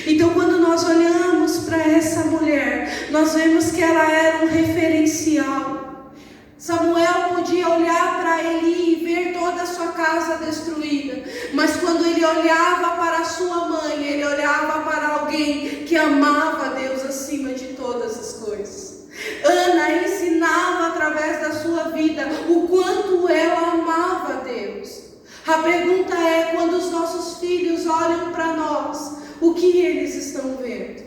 Então, quando nós olhamos para essa mulher, nós vemos que ela era um referencial. Samuel podia olhar para Eli e ver toda a sua casa destruída, mas quando ele olhava para a sua mãe, ele olhava para alguém que amava a Deus acima de todas as coisas. Ana ensinava através da sua vida o quanto ela amava a Deus. A pergunta é, quando os nossos filhos olham para nós, o que eles estão vendo?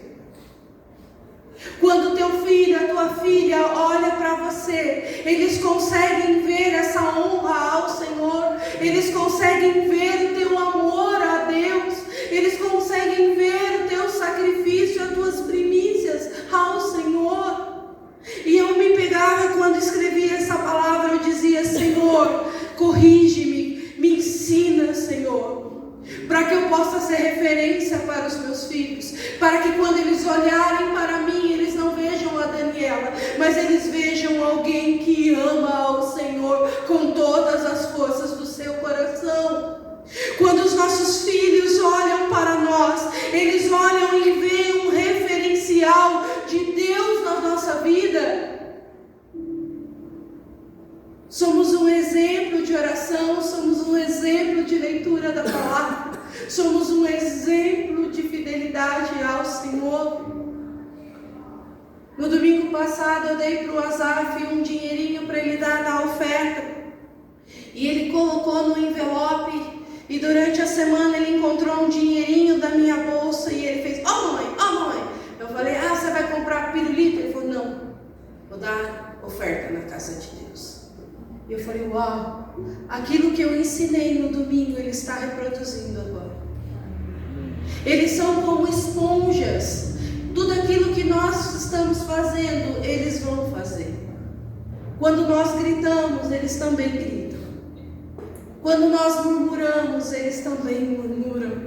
Quando teu filho, a tua filha olha para você, eles conseguem ver essa honra ao Senhor, eles conseguem ver o teu amor a Deus, eles conseguem ver o teu sacrifício, as tuas primícias ao Senhor. E eu me pegava quando escrevia essa palavra, eu dizia, Senhor, corrige-me, me ensina, Senhor, para que eu possa ser referência para os meus filhos, para que quando eles olharem para mim, eles não vejam a Daniela, mas eles vejam alguém que ama ao Senhor com todas as forças do seu coração. Quando os nossos filhos olham para nós, eles olham e veem um referencial de Deus na nossa vida. Somos um exemplo de oração, somos um exemplo de leitura da palavra, somos um exemplo de fidelidade ao Senhor. No domingo passado eu dei para o Asaf um dinheirinho para ele dar na oferta, e ele colocou no envelope, e durante a semana ele encontrou um dinheirinho da minha bolsa e ele fez, ó mamãe, eu falei, você vai comprar pirulito? Ele falou, não, vou dar oferta na casa de Deus. E eu falei, uau, aquilo que eu ensinei no domingo, ele está reproduzindo agora. Eles são como esponjas. Tudo aquilo que nós estamos fazendo, eles vão fazer. Quando nós gritamos, eles também gritam. Quando nós murmuramos, eles também murmuram.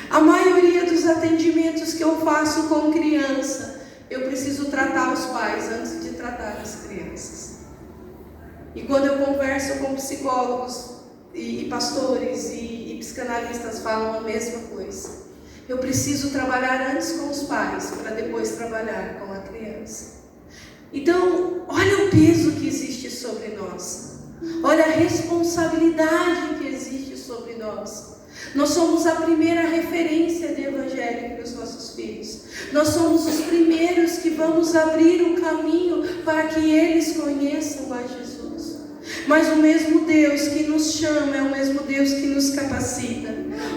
A maioria dos atendimentos que eu faço com criança, eu preciso tratar os pais antes de tratar as crianças. E quando eu converso com psicólogos e pastores e psicanalistas, falam a mesma coisa. Eu preciso trabalhar antes com os pais, para depois trabalhar com a criança. Então, olha o peso que existe sobre nós. Olha a responsabilidade que existe sobre nós. Nós somos a primeira referência de evangelho para os nossos filhos. Nós somos os primeiros que vamos abrir o caminho para que eles conheçam a Jesus. Mas o mesmo Deus que nos chama é o mesmo Deus que nos capacita.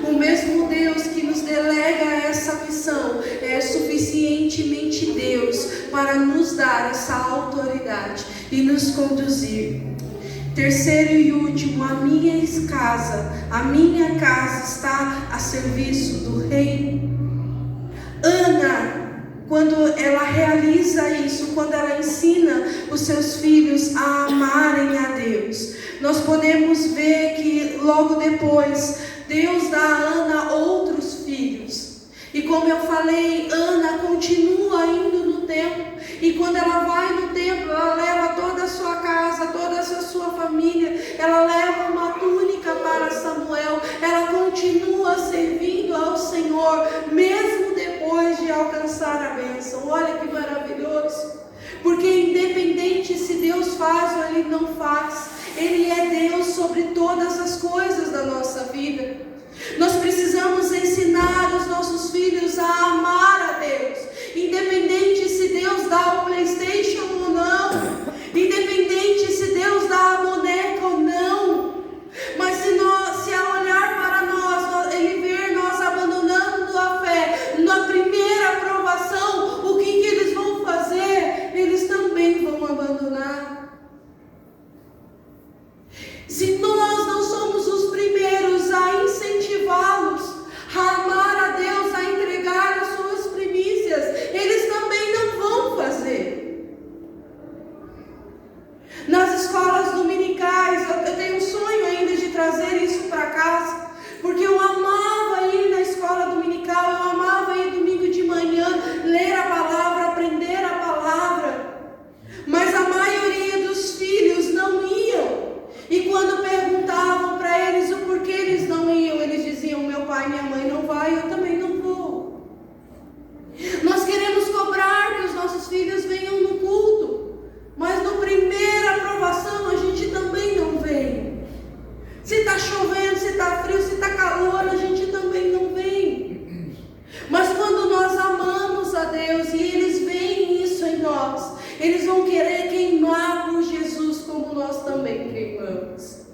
O mesmo Deus que nos delega essa missão é suficientemente Deus para nos dar essa autoridade e nos conduzir. Terceiro e último, a minha casa está a serviço do Rei. Ana, quando ela realiza isso, quando ela ensina os seus filhos a amarem a Deus, nós podemos ver que logo depois Deus dá a Ana outros filhos. E como eu falei, Ana continua indo no templo. E quando ela vai no templo, ela leva toda a sua casa, toda a sua família. Ela leva uma túnica para Samuel. Ela continua servindo ao Senhor, mesmo depois de alcançar a bênção. Olha que maravilhoso. Porque independente se Deus faz ou Ele não faz, Ele é Deus sobre todas as coisas da nossa vida. Nós precisamos ensinar os nossos filhos a amar a Deus, independente se Deus dá o PlayStation ou não, independente se Deus dá a boneca ou não. Mas se ao olhar para nós, Ele ver nós abandonando a fé, na primeira provação, o que eles vão fazer? Eles também vão abandonar. Se nós não somos os primeiros a incentivá-los a amar a Deus, a entregar as suas primícias, eles também não vão fazer. Nas escolas dominicais, eu tenho um sonho ainda de trazer isso para casa, porque eu amava ir na escola dominical, eu amava ir domingo de manhã, ler a palavra, aprender a palavra, mas a maioria dos filhos não iam. E quando perguntavam para eles o porquê eles não iam, eles diziam: meu pai e minha mãe não vai, eu também não vou. Nós queremos cobrar que os nossos filhos venham no culto, mas na primeira aprovação a gente também não vem. Se está chovendo, se está frio, se está calor, a gente também não vem. Mas quando nós amamos a Deus e eles veem isso em nós, eles vão querer queimar por Jesus como nós também queimamos.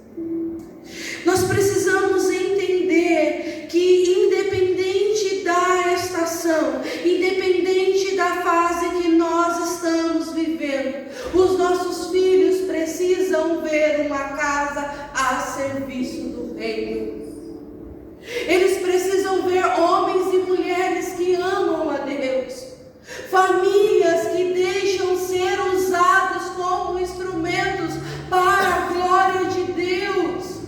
Nós precisamos entender que independente da estação, independente da fase que nós estamos vivendo, os nossos filhos precisam ver uma casa a serviço do Reino. Eles precisam ver homens e mulheres que amam a Deus, famílias que deixam ser usados como instrumentos para a glória de Deus.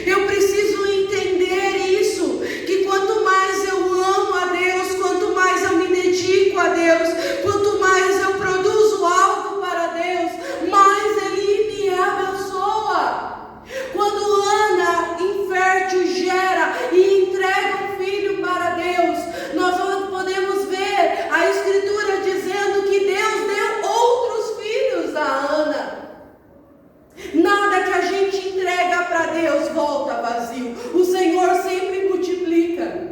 Eu preciso entender isso, que quanto mais eu amo a Deus, quanto mais eu me dedico a Deus, quanto mais eu produzo algo para Deus, mais Ele me abençoa. Quando Ana, infértil, gera e entrega um filho para Deus, nós podemos ver a Escritura dizendo que Deus deu outros filhos a Ana. Nada que a gente entrega para Deus volta vazio. O Senhor sempre multiplica,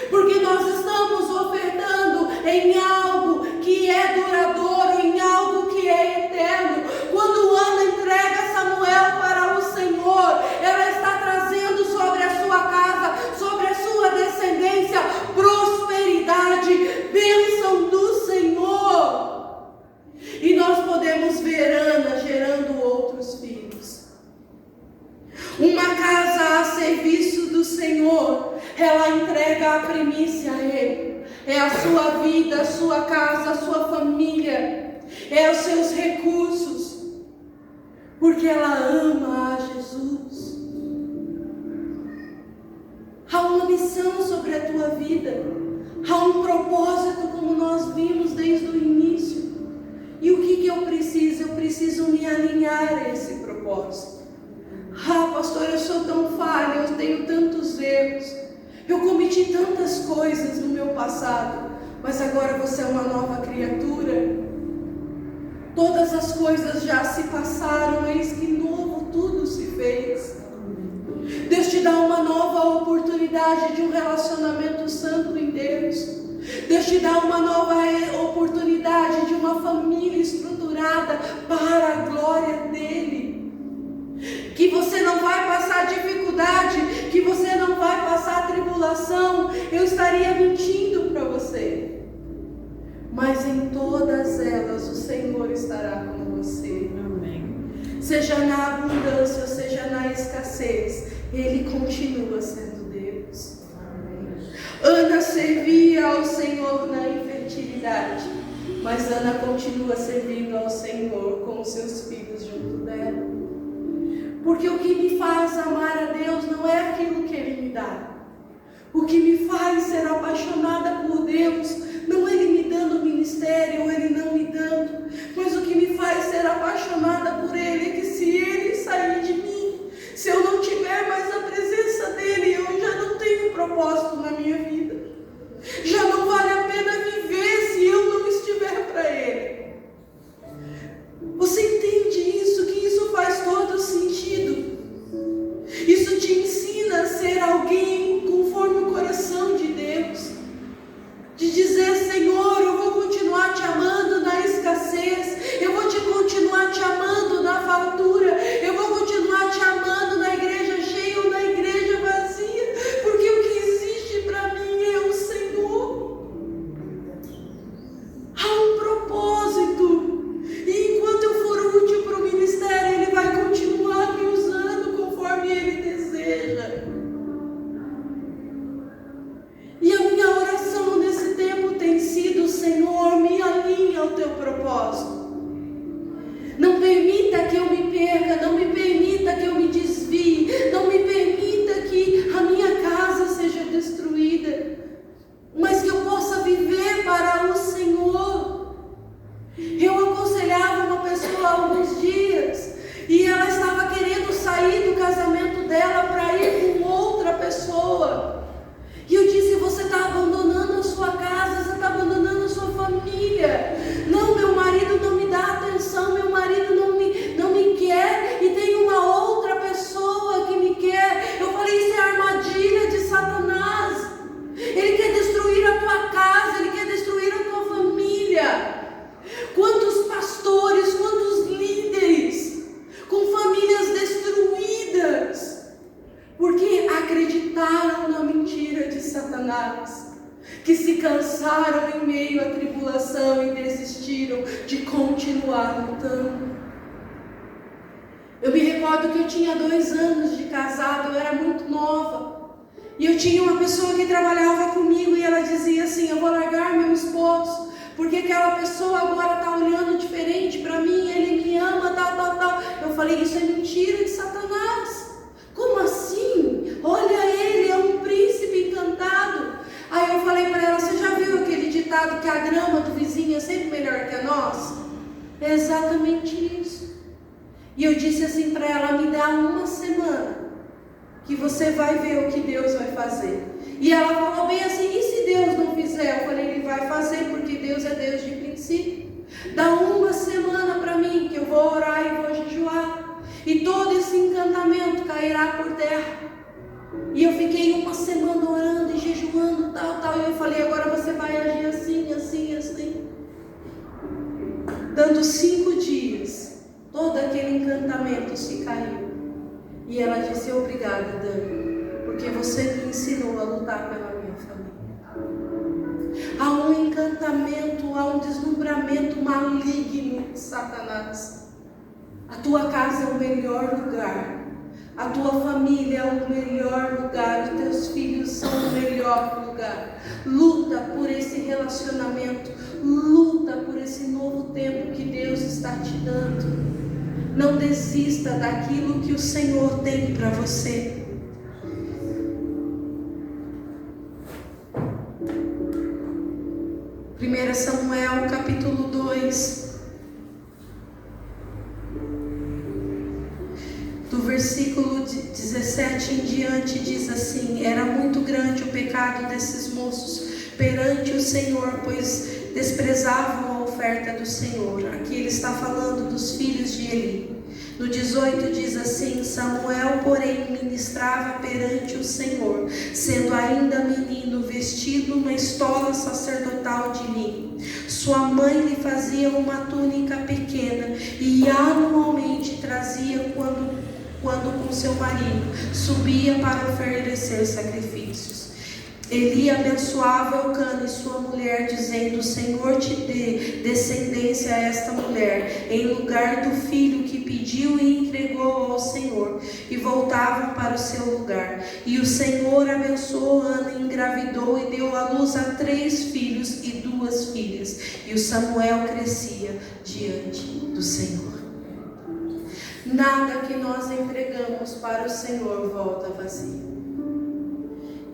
porque nós estamos ofertando em algo que é duradouro, em algo que é eterno. Quando Ana entrega Samuel para o Senhor, ela está trazendo sobre a sua casa, sobre a sua descendência, prosperidade, bênção do Senhor. E nós podemos ver Ana gerando outros filhos. Uma casa a serviço do Senhor, ela entrega a primícia a Ele. É a sua vida, a sua casa, a sua família, é os seus recursos, porque ela ama a Jesus. Há uma missão sobre a tua vida, há um propósito, como nós vimos desde o início. E o que eu preciso? Eu preciso me alinhar a esse propósito. Ah, pastor, eu sou tão falha, eu tenho tantos erros, eu cometi tantas coisas no meu passado, mas agora você é uma nova criatura. Todas as coisas já se passaram, eis que novo tudo se fez. Deus te dá uma nova oportunidade um relacionamento santo em Deus. Deus te dá uma nova oportunidade de uma família estruturada para a glória dEle. Que você não vai passar dificuldade, que você não vai passar tribulação, eu estaria mentindo para você. Mas em todas elas o Senhor estará com você. Amém. Seja na abundância, ou seja na escassez, Ele continua sendo Deus. Ana servia ao Senhor na infertilidade, mas Ana continua servindo ao Senhor com os seus filhos junto dela. Porque o que me faz amar a Deus não é aquilo que Ele me dá. O que me faz ser apaixonada por Deus não é Ele me dando ministério ou Ele não me dando, mas o que me faz ser apaixonada por Ele é que se Ele sair de mim, se eu não tiver mais a presença dEle, eu já não tenho propósito na minha vida. Já não vale a pena viver se eu não estiver para Ele. Você entende isso? Que isso faz todo sentido. Isso te ensina a ser alguém conforme o coração de Deus. De dizer, Senhor, eu vou continuar te amando na escassez, eu vou continuar te amando na fartura, eu vou continuar te amando na igreja cheia ou na igreja vazia, porque o que existe para mim é o Senhor. Há um propósito, e enquanto eu for útil para o ministério, Ele vai continuar me usando conforme Ele deseja. E a minha oração nesse tempo tem sido, Senhor, me alinhe ao teu propósito. Não permita que eu me perca, não me permita que eu me desvie, não me permita que a minha casa seja destruída, mas que eu possa viver para o Senhor. Eu aconselhava uma pessoa há alguns dias, e ela estava querendo sair do casamento dela para ir com outra pessoa. E eu disse, você está abandonando a sua casa, você está abandonando a sua família. Não, meu marido não me dá atenção, meu marido não me quer, e tem uma outra pessoa que me quer. Eu falei, isso é armadilha de Satanás. Ele quer destruir a tua casa, ele quer destruir a tua família. Quantos pastores, quantos líderes com famílias destruídas, porque acreditaram na mentira de Satanás, que se cansaram em meio à tribulação e desistiram de continuar lutando. Eu me recordo que eu tinha 2 anos de casado, eu era muito nova, e eu tinha uma pessoa que trabalhava comigo, e ela dizia assim, eu vou largar meu esposo, porque aquela pessoa agora está olhando diferente para mim, ele me ama, tal. Eu falei, isso é mentira de Satanás. Como assim? Olha, ele é um príncipe encantado. Aí eu falei para ela, você já viu aquele ditado que a grama do vizinho é sempre melhor que a nossa? É exatamente isso. E eu disse assim para ela, me dá 1 semana, que você vai ver o que Deus vai fazer. E ela falou bem assim, e se Deus não fizer? Eu falei, Ele vai fazer, porque Deus é Deus de princípio. Dá 1 semana para mim, que eu vou orar e vou jejuar, e todo esse encantamento cairá por terra. E eu fiquei 1 semana orando e jejuando, tal. E eu falei, agora você vai agir assim. Dando 5 dias, todo aquele encantamento se caiu. E ela disse, obrigada, Dani, porque você me ensinou a lutar pela minha família. Há um encantamento, há um deslumbramento maligno de Satanás. A tua casa é o melhor lugar. A tua família é o melhor lugar. Os teus filhos são o melhor lugar. Luta por esse relacionamento. Luta por esse novo tempo que Deus está te dando. Não desista daquilo que o Senhor tem para você. Primeira Samuel, capítulo 2. Do versículo 17 em diante diz assim: era muito grande o pecado desses moços perante o Senhor, pois desprezavam a oferta do Senhor. Aqui ele está falando dos filhos de Eli. No 18 diz assim: Samuel, porém, ministrava perante o Senhor, sendo ainda menino, vestido uma estola sacerdotal de linho. Sua mãe lhe fazia uma túnica pequena e anualmente trazia quando com seu marido subia para oferecer sacrifícios. Eli abençoava Eucana e sua mulher, dizendo: o Senhor te dê descendência a esta mulher, em lugar do filho que pediu e entregou ao Senhor. E voltavam para o seu lugar. E o Senhor abençoou Ana, engravidou e deu à luz a 3 filhos e 2 filhas. E o Samuel crescia diante do Senhor. Nada que nós entregamos para o Senhor volta vazio.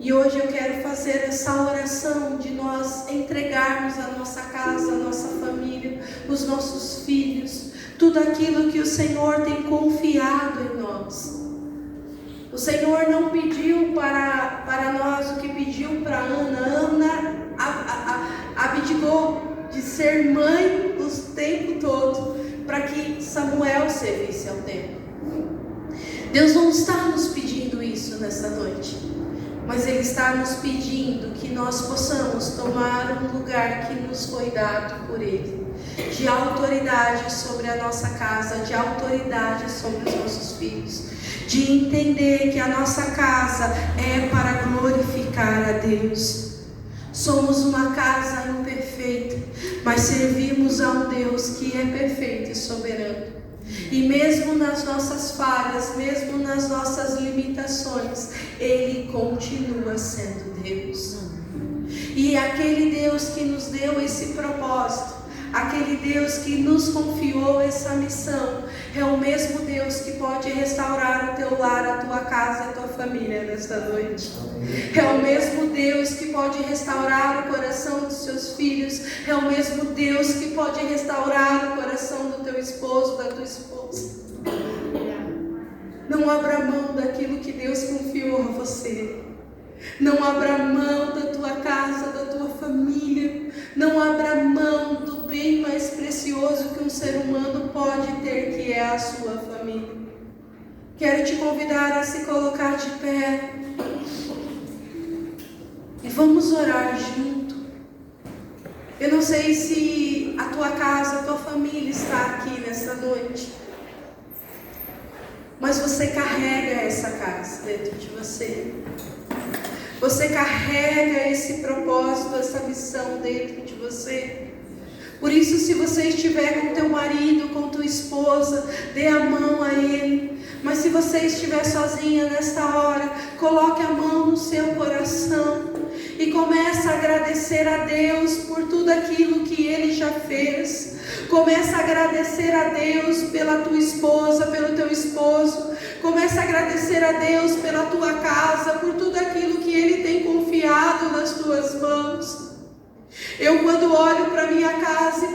E hoje eu quero fazer essa oração de nós entregarmos a nossa casa, a nossa família, os nossos filhos, tudo aquilo que o Senhor tem confiado em nós. O Senhor não pediu para nós o que pediu para Ana. Ana abdicou de ser mãe o tempo todo para que Samuel servisse ao templo. Deus não está nos pedindo isso nessa noite, mas Ele está nos pedindo que nós possamos tomar um lugar que nos foi dado por Ele, de autoridade sobre a nossa casa, de autoridade sobre os nossos filhos, de entender que a nossa casa é para glorificar a Deus. Somos uma casa imperfeita, mas servimos a um Deus que é perfeito e soberano. E mesmo nas nossas falhas, mesmo nas nossas limitações, Ele continua sendo Deus. E aquele Deus que nos deu esse propósito, aquele Deus que nos confiou essa missão, é o mesmo Deus que pode restaurar o teu lar, a tua casa, a tua família nesta noite. É o mesmo Deus que pode restaurar o coração dos seus filhos. É o mesmo Deus que pode restaurar o coração do teu esposo, da tua esposa. Não abra mão daquilo que Deus confiou a você. Não abra mão da tua casa, da tua família. Não abra mão do bem mais precioso que um ser humano pode ter, que é a sua família. Quero te convidar a se colocar de pé e vamos orar junto. Eu não sei se a tua casa, a tua família está aqui nessa noite, mas você carrega essa casa dentro de você. Você carrega esse propósito, essa missão dentro de você. Por isso, se você estiver com teu marido, com tua esposa, dê a mão a ele. Mas se você estiver sozinha nesta hora, coloque a mão no seu coração e comece a agradecer a Deus por tudo aquilo que Ele já fez. Comece a agradecer a Deus pela tua esposa, pelo teu esposo. Comece a agradecer a Deus pela tua casa, por tudo aquilo que Ele tem confiado nas tuas mãos. Eu, quando olho para minha casa e